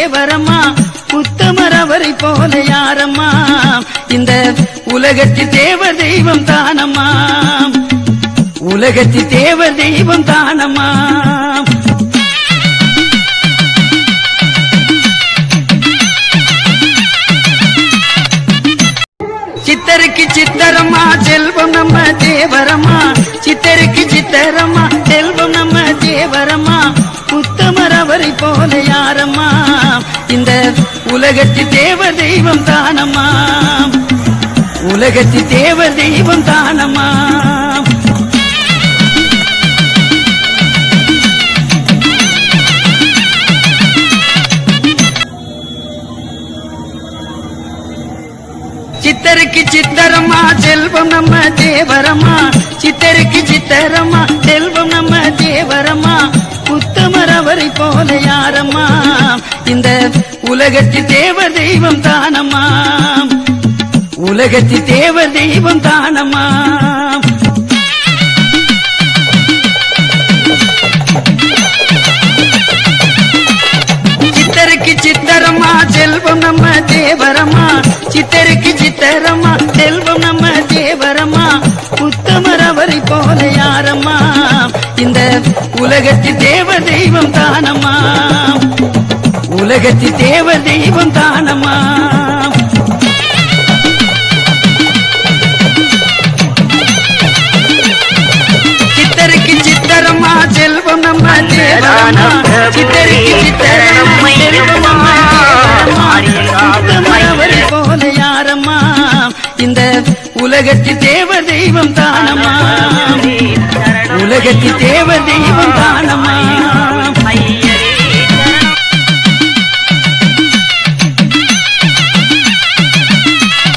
தேவரம்மா உத்தமரவரை போல யாரம்மா இந்த உலகத்தில் தேவ தெய்வம் தானம்மா உலகத்தில் தேவ தெய்வம் தானம்மா சித்தருக்கு சித்தரம்மா செல்வம் நம்ம தேவரம்மா சித்தருக்கு சித்தரம்மா செல்வம் நம்ம தேவரம்மா உத்தமரவரை போல யாரம்மா இந்த உலகத்தில் தேவ தெய்வம் தானம்மா உலகத்தில் தேவ தெய்வம் தானம்மா சித்தருக்கு சித்தரம்மா செல்வம் நம்ம தேவரம்மா சித்தருக்கு சித்தரம்மா செல்வம் நம்ம தேவரம்மா உத்தமரவரை போல யாரம்மா இந்த உலகத்தில் தேவ தெய்வம் தானம்மா உலகத்தில் தேவ தெய்வம் தானம்மா சித்தருக்கு சித்தரம்மா செல்வம் நம்ம தேவரம்மா சித்தருக்கு சித்தரம்மா செல்வம் நம்ம தேவரம்மா உத்தமரவரை போல யாரம்மா இந்த உலகத்தில் தேவ தெய்வம் தானம்மா உலகத்தில் தேவ தெய்வம் தானம்மா சித்தருக்கு சித்தரம்மா செல்வம் நம்ம தேவரம்மா சித்தருக்கு சித்தரம்மா செல்வம் நம்ம உத்தமரவரை போல யாரம்மா இந்த உலகத்தில் தேவ தெய்வம் தானம்மா உலகத்தில் தேவ தெய்வம் தானம்மா